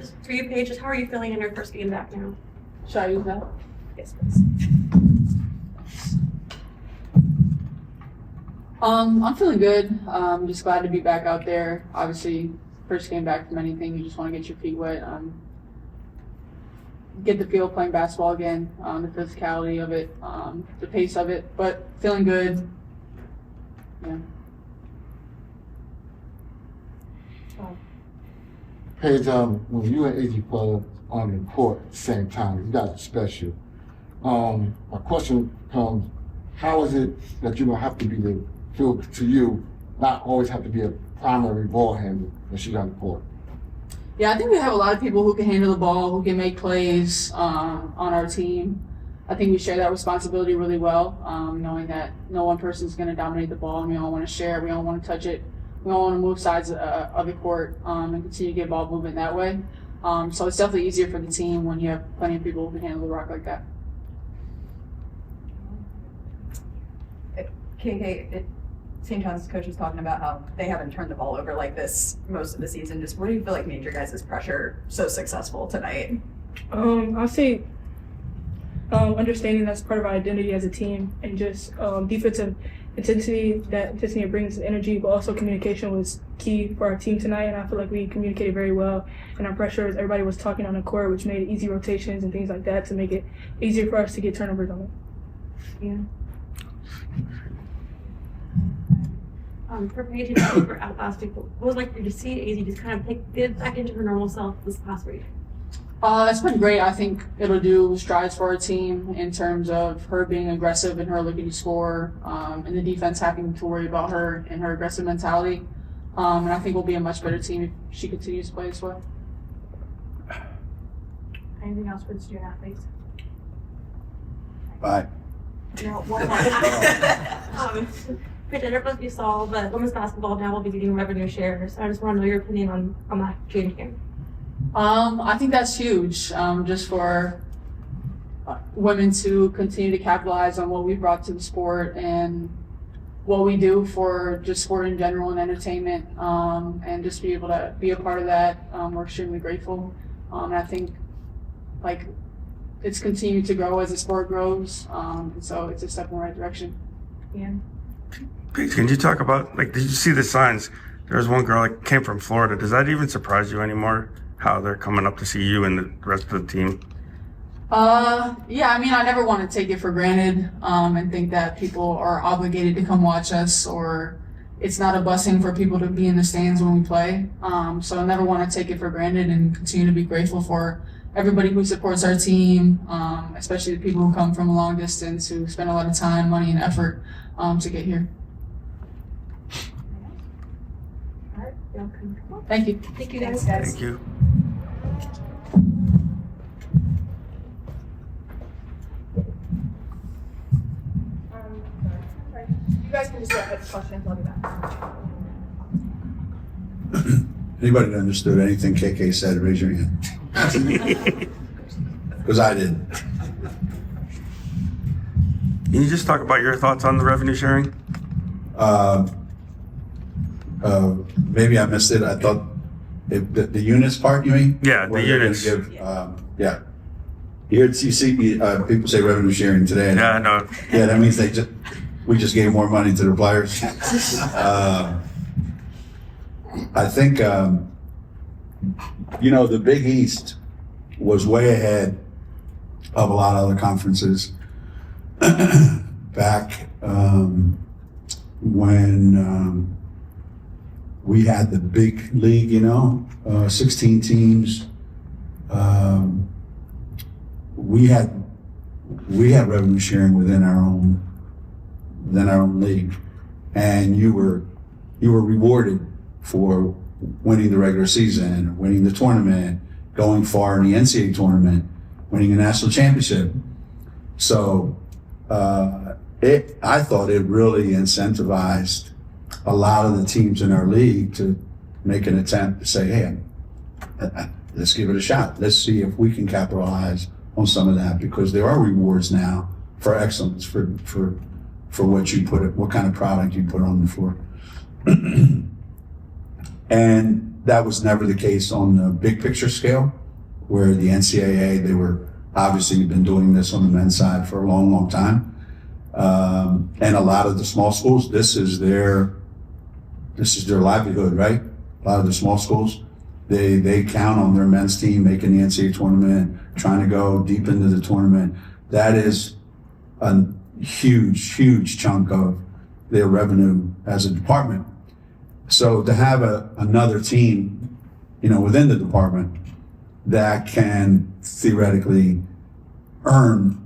just for you, Paige, just how are you feeling in your first game back now? Should I use that? Yes, please. I'm feeling good. Just glad to be back out there. Obviously, first game back from anything, you just want to get your feet wet. Get the feel of playing basketball again, the physicality of it, the pace of it, but feeling good. Yeah. Paige, when you and AG play on the court at the same time, you guys are special. My question comes, how is it that you're going to have to be the field to you, not always have to be a primary ball handler when she's on the court? Yeah, I think we have a lot of people who can handle the ball, who can make plays on our team. I think we share that responsibility really well, knowing that no one person is going to dominate the ball, and we all want to share, we all want to touch it, we all want to move sides of the court and continue to get ball movement that way. So it's definitely easier for the team when you have plenty of people who can handle the rock like that. KK, St. John's coach was talking about how they haven't turned the ball over like this most of the season. Just what do you feel like made your guys' pressure so successful tonight? I'll say understanding that's part of our identity as a team, and just defensive intensity. That intensity brings energy, but also communication was key for our team tonight, and I feel like we communicated very well. And our pressures, everybody was talking on the court, which made easy rotations and things like that to make it easier for us to get turnovers on it. Yeah. For Paige and for out last week, what was it like for you to see AZ just kind of get back into her normal self this past week? It's been great. I think it'll do strides for our team in terms of her being aggressive and her looking to score, and the defense having to worry about her and her aggressive mentality. And I think we'll be a much better team if she continues to play this way. Anything else for the student athletes? Bye. No, one more. Paige, I don't know if you saw, but women's basketball now will be getting revenue shares. I just want to know your opinion on that changing. I think that's huge, just for women to continue to capitalize on what we've brought to the sport and what we do for just sport in general and entertainment, and just be able to be a part of that. We're extremely grateful. And I think like it's continued to grow as the sport grows, and so it's a step in the right direction. Yeah. Paige, can you talk about, like, did you see the signs? There was one girl that came from Florida. Does that even surprise you anymore, how they're coming up to see you and the rest of the team? Yeah, I mean, I never want to take it for granted and think that people are obligated to come watch us, or it's not a blessing for people to be in the stands when we play. So I never want to take it for granted and continue to be grateful for everybody who supports our team, especially the people who come from a long distance, who spend a lot of time, money, and effort to get here. All right, y'all can come on. Thank you. Thank you guys. Thank you. You guys can just go ahead with questions. I'll be back. Anybody that understood anything KK said, raise your hand. Because I did. Can you just talk about your thoughts on the revenue sharing? Maybe I missed it. I thought the units part, you mean? Yeah, the Where they're units. gonna give, yeah. You see people say revenue sharing today. Yeah, I know. Yeah, that means we just gave more money to the players. I think, the Big East was way ahead of a lot of other conferences back when we had the big league, 16 teams. We had revenue sharing within our own league, and you were rewarded for winning the regular season, winning the tournament, going far in the NCAA tournament, winning a national championship. So I thought it really incentivized a lot of the teams in our league to make an attempt to say, hey, let's give it a shot. Let's see if we can capitalize on some of that, because there are rewards now for excellence, for what you what kind of product you put on the floor. And that was never the case on the big picture scale, where the NCAA, they were obviously been doing this on the men's side for a long, long time. And a lot of the small schools, this is their livelihood, right? A lot of the small schools, they count on their men's team making the NCAA tournament, trying to go deep into the tournament. That is a huge, huge chunk of their revenue as a department. So to have another team, within the department that can theoretically earn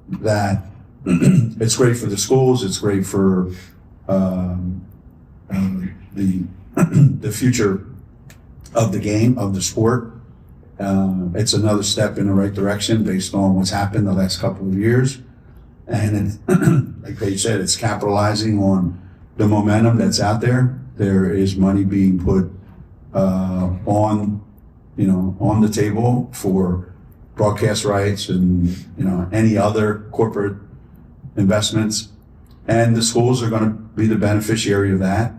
that, it's great for the schools. It's great for the future of the game, of the sport. It's another step in the right direction based on what's happened the last couple of years. And like Paige said, it's capitalizing on the momentum that's out there. There is money being put on the table for broadcast rights and any other corporate investments, and the schools are going to be the beneficiary of that,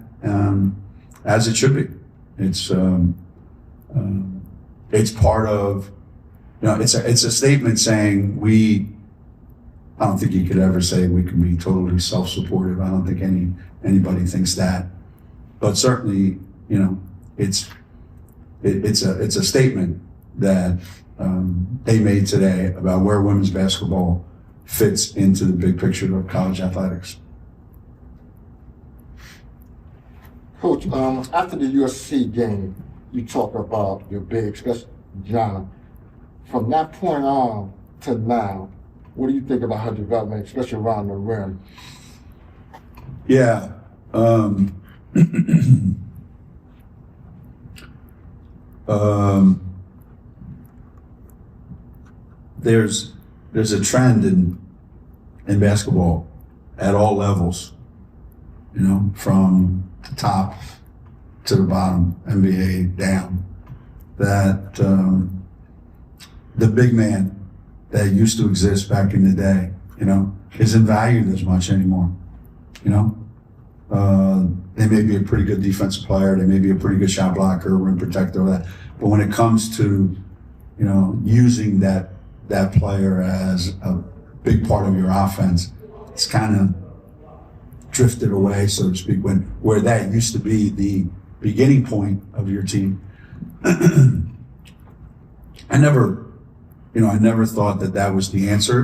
as it should be. It's part of, it's a statement saying I don't think you could ever say we can be totally self-supportive. I don't think anybody thinks that, but certainly, it's a statement that they made today about where women's basketball fits into the big picture of college athletics. Coach, after the USC game, you talk about your big, especially Gianna. From that point on to now, what do you think about her development, especially around the rim? Yeah. There's a trend in basketball at all levels, from the top to the bottom, NBA down, that the big man that used to exist back in the day, isn't valued as much anymore. They may be a pretty good defensive player, they may be a pretty good shot blocker, rim protector, all that. But when it comes to, using that player as a big part of your offense, it's kind of drifted away, so to speak, where that used to be the beginning point of your team. I never thought that was the answer,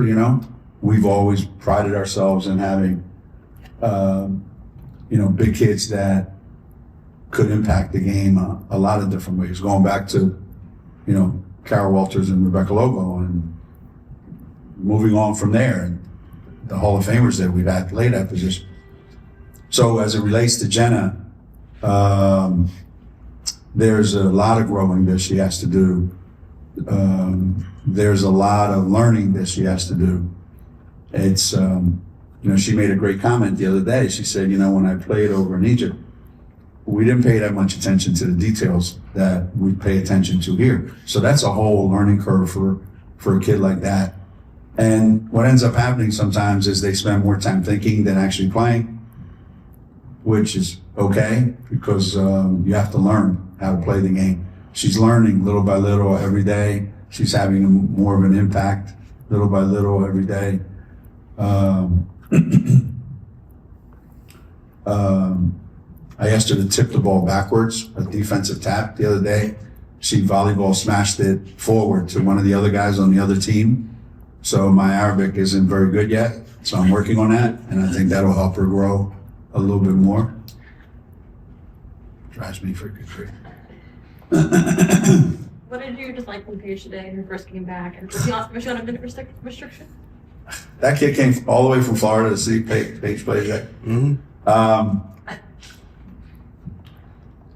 We've always prided ourselves in having, big kids that could impact the game a lot of different ways, going back to, Carol Walters and Rebecca Lobo, and moving on from there, and the Hall of Famers that we've had played that position. So as it relates to Jenna, there's a lot of growing that she has to do. There's a lot of learning that she has to do. It's, she made a great comment the other day. She said, when I played over in Egypt, we didn't pay that much attention to the details that we pay attention to here. So that's a whole learning curve for a kid like that. And what ends up happening sometimes is they spend more time thinking than actually playing, which is okay, because you have to learn how to play the game. She's learning little by little every day. She's having more of an impact little by little every day. I asked her to tip the ball backwards, a defensive tap the other day. She volleyball smashed it forward to one of the other guys on the other team. So my Arabic isn't very good yet, so I'm working on that, and I think that'll help her grow a little bit more. Drives me freaking crazy. What did you dislike from Paige today in her first game back? And was she on a minute restriction? That kid came all the way from Florida to see Paige play today. Mm-hmm.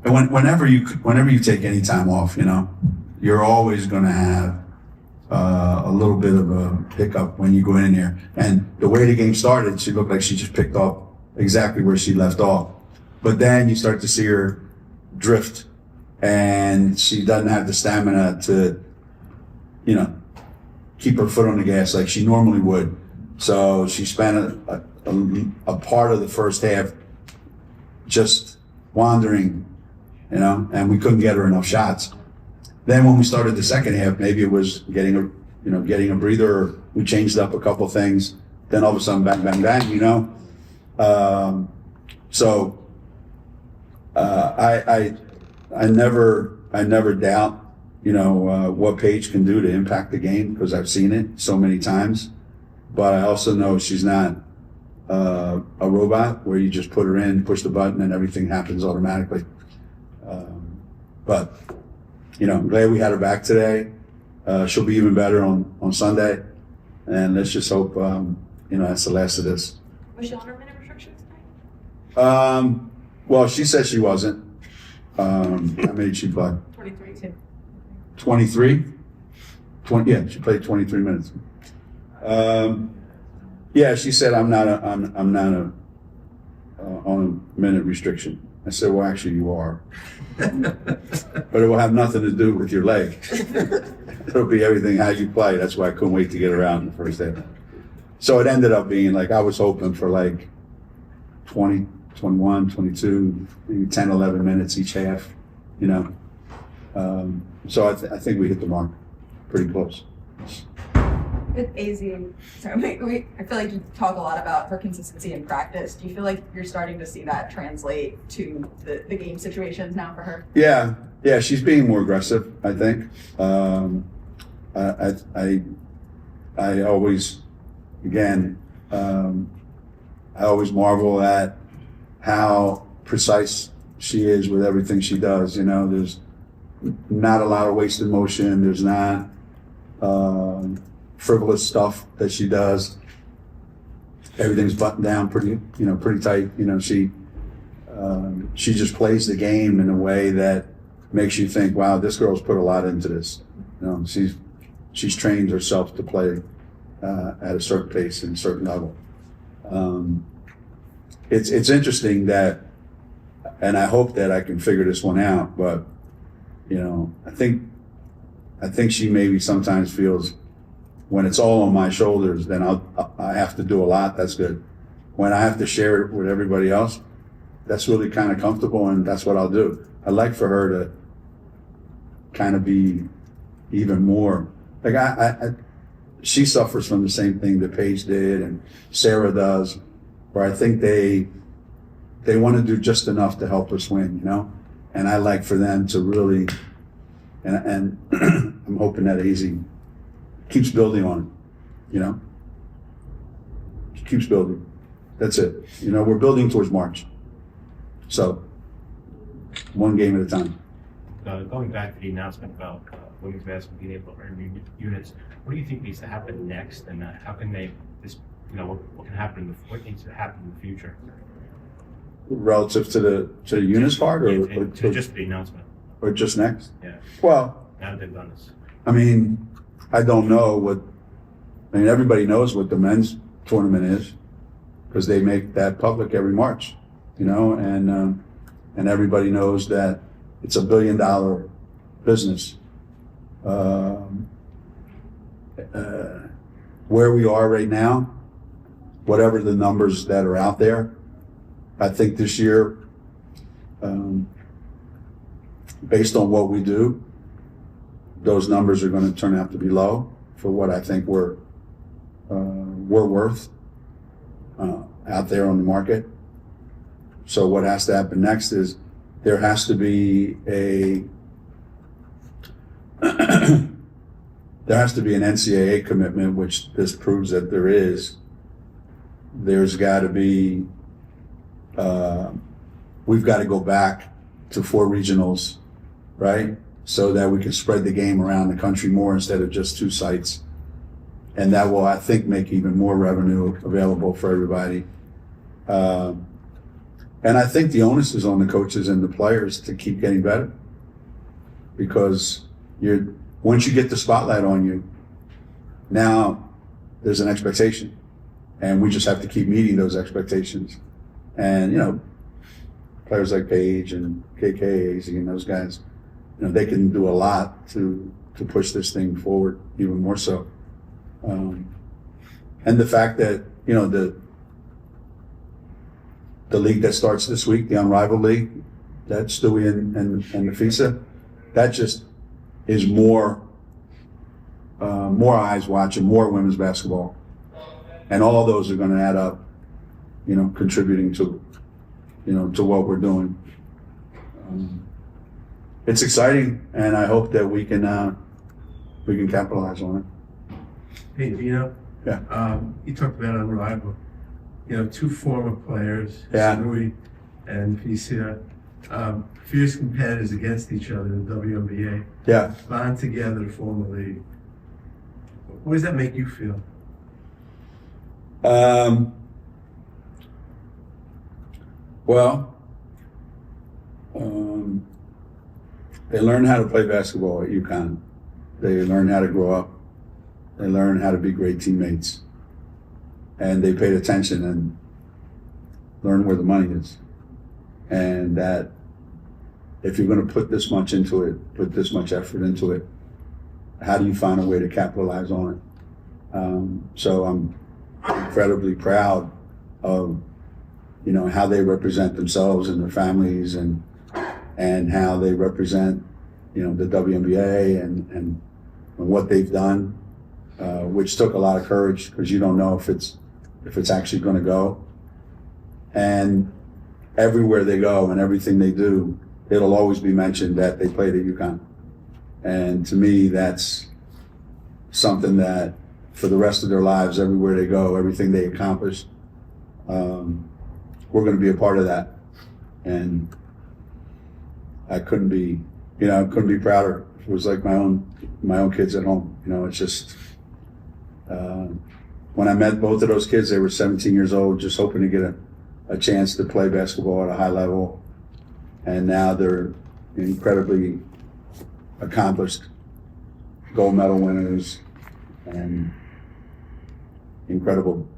And whenever you take any time off, you're always going to have a little bit of a hiccup when you go in there. And the way the game started, she looked like she just picked up exactly where she left off. But then you start to see her drift, and she doesn't have the stamina to, keep her foot on the gas like she normally would. So she spent a part of the first half just wandering you know, and we couldn't get her enough shots. Then when we started the second half, maybe it was getting a breather, or we changed up a couple things. Then all of a sudden, bang, bang, bang, you know. I never doubt, you know, what Paige can do to impact the game, because I've seen it so many times. But I also know she's not a robot where you just put her in, push the button, and everything happens automatically. But, you know, I'm glad we had her back today. She'll be even better on Sunday. And let's just hope, you know, that's the last of this. Was she on her minute restrictions tonight? Well, she said she wasn't. How many did she play? 23 too. 23? Yeah, she played 23 minutes. Yeah, she said, I'm not on a minute restriction. I said, well, actually you are. But it will have nothing to do with your leg. It'll be everything how you play. That's why I couldn't wait to get around in the first half. So it ended up being like, I was hoping for like 20, 21, 22, maybe 10, 11 minutes each half, you know. So I think we hit the mark pretty close. With AZ, sorry, I feel like you talk a lot about her consistency in practice. Do you feel like you're starting to see that translate to the game situations now for her? Yeah, she's being more aggressive, I think. I always, again, I always marvel at how precise she is with everything she does. You know, there's not a lot of wasted motion. There's not frivolous stuff that she does. Everything's buttoned down pretty tight. You know, she just plays the game in a way that makes you think, wow, this girl's put a lot into this. You know, she's trained herself to play at a certain pace and a certain level. It's interesting that, and I hope that I can figure this one out, but you know, I think she maybe sometimes feels, when it's all on my shoulders, then I have to do a lot. That's good. When I have to share it with everybody else, that's really kind of comfortable, and that's what I'll do. I'd like for her to kind of be even more like she suffers from the same thing that Paige did and Sarah does, where I think they want to do just enough to help us win, you know. And I like for them to really, and I'm hoping that AZ keeps building on it, you know. Keeps building. That's it. You know, we're building towards March. So, one game at a time. Going back to the announcement about women's basketball being able to earn units, what do you think needs to happen next, and how can they? What can happen? What needs to happen in the future? Relative to the units part, or to just the announcement, or just next? Yeah. Well, now that they've done this. I mean, I don't know everybody knows what the men's tournament is, because they make that public every March, you know, and everybody knows that it's $1 billion business. Where we are right now, whatever the numbers that are out there, I think this year, based on what we do, those numbers are going to turn out to be low for what I think we're worth out there on the market. So what has to happen next is there has to be there has to be an NCAA commitment, which this proves that there is. There's got to be, we've got to go back to 4 regionals, right? So that we can spread the game around the country more instead of just 2 sites. And that will, I think, make even more revenue available for everybody. And I think the onus is on the coaches and the players to keep getting better, because once you get the spotlight on you, now there's an expectation, and we just have to keep meeting those expectations. And you know, players like Paige and KK and those guys, you know, they can do a lot to push this thing forward even more so. And the fact that, you know, the league that starts this week, the Unrivaled League, Stewie and Nafisa, that just is more eyes watching, more women's basketball. And all those are going to add up, contributing to what we're doing. It's exciting, and I hope that we can capitalize on it. Hey, Geno. Yeah. You talked about unrivaled. Two former players, Yeah. Stewie and Felicia, fierce competitors against each other in the WNBA, Yeah. bond together to form a league. What does that make you feel? They learn how to play basketball at UConn. They learn how to grow up. They learn how to be great teammates. And they paid attention and learned where the money is. And that if you're going to put this much into it, put this much effort into it, how do you find a way to capitalize on it? So I'm incredibly proud of, how they represent themselves and their families and how they represent, the WNBA and what they've done, which took a lot of courage because you don't know if it's actually going to go. And everywhere they go and everything they do, it'll always be mentioned that they played at UConn. And to me, that's something that for the rest of their lives, everywhere they go, everything they accomplish, we're going to be a part of that. And I couldn't be prouder. It was like my own kids at home. It's just, when I met both of those kids, they were 17 years old, just hoping to get a chance to play basketball at a high level. And now they're incredibly accomplished gold medal winners and incredible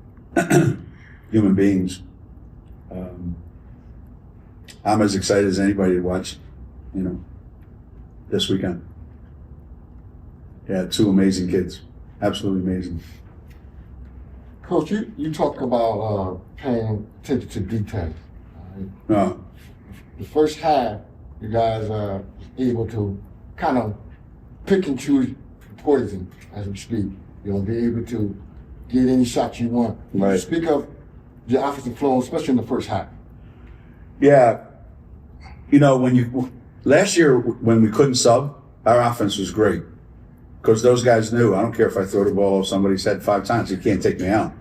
human beings. I'm as excited as anybody to watch, this weekend. Yeah, two amazing kids, absolutely amazing. Coach, you talk about paying attention to detail. Right? The first half, you guys are able to kind of pick and choose poison, as we speak. Be able to get any shots you want. Right. You speak of the offensive flow, especially in the first half. Yeah. Last year when we couldn't sub, our offense was great because those guys knew I don't care if I throw the ball over somebody's head 5 times, you can't take me out.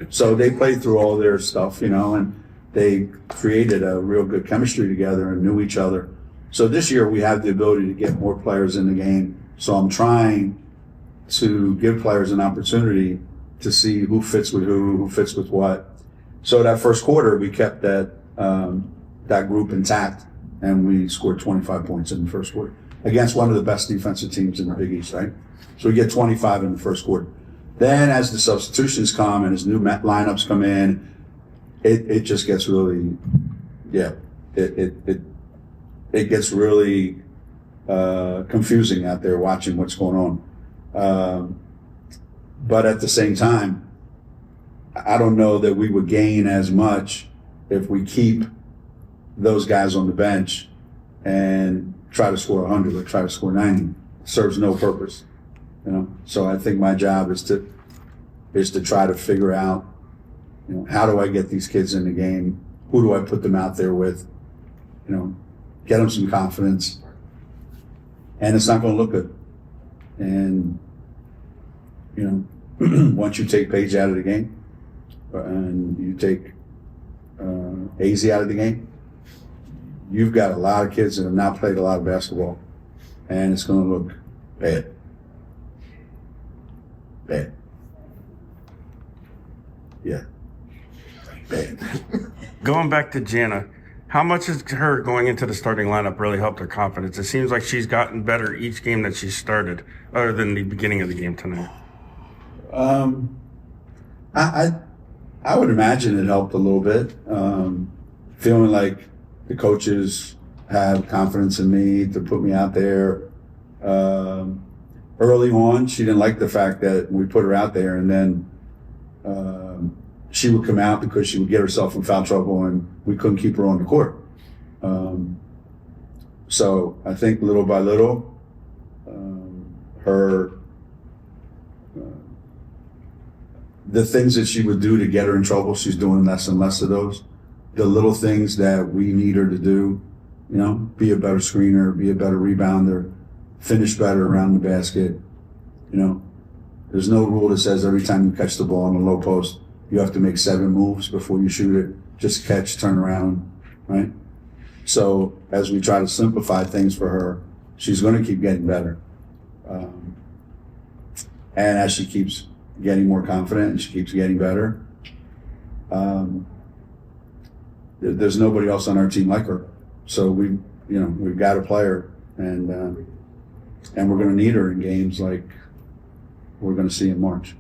So they played through all their stuff, and they created a real good chemistry together and knew each other. So this year we have the ability to get more players in the game. So I'm trying to give players an opportunity to see who fits with who fits with what. So that first quarter we kept that group intact, and we scored 25 points in the first quarter against one of the best defensive teams in the Big East, right? So we get 25 in the first quarter. Then as the substitutions come and as new lineups come in, it just gets really, it gets really confusing out there watching what's going on. But at the same time, I don't know that we would gain as much if we keep those guys on the bench and try to score 100 or try to score 90. It serves no purpose, So I think my job is to try to figure out, how do I get these kids in the game? Who do I put them out there with? Get them some confidence. And it's not going to look good. And, once you take Paige out of the game and you take AZ out of the game, you've got a lot of kids that have not played a lot of basketball, and it's going to look bad. Bad. Yeah. Bad. Going back to Jana, how much has her going into the starting lineup really helped her confidence? It seems like she's gotten better each game that she started, other than the beginning of the game tonight. I would imagine it helped a little bit. Feeling like the coaches have confidence in me to put me out there. Early on, she didn't like the fact that we put her out there and then she would come out because she would get herself in foul trouble and we couldn't keep her on the court. So I think little by little, the things that she would do to get her in trouble, she's doing less and less of those. The little things that we need her to do, you know, be a better screener, be a better rebounder, finish better around the basket. You know, there's no rule that says every time you catch the ball in the low post, you have to make 7 moves before you shoot it. Just catch, turn around, right? So as we try to simplify things for her, she's going to keep getting better. And as she keeps getting more confident and she keeps getting better, there's nobody else on our team like her. So we've got to play her, and we're going to need her in games like we're going to see in March.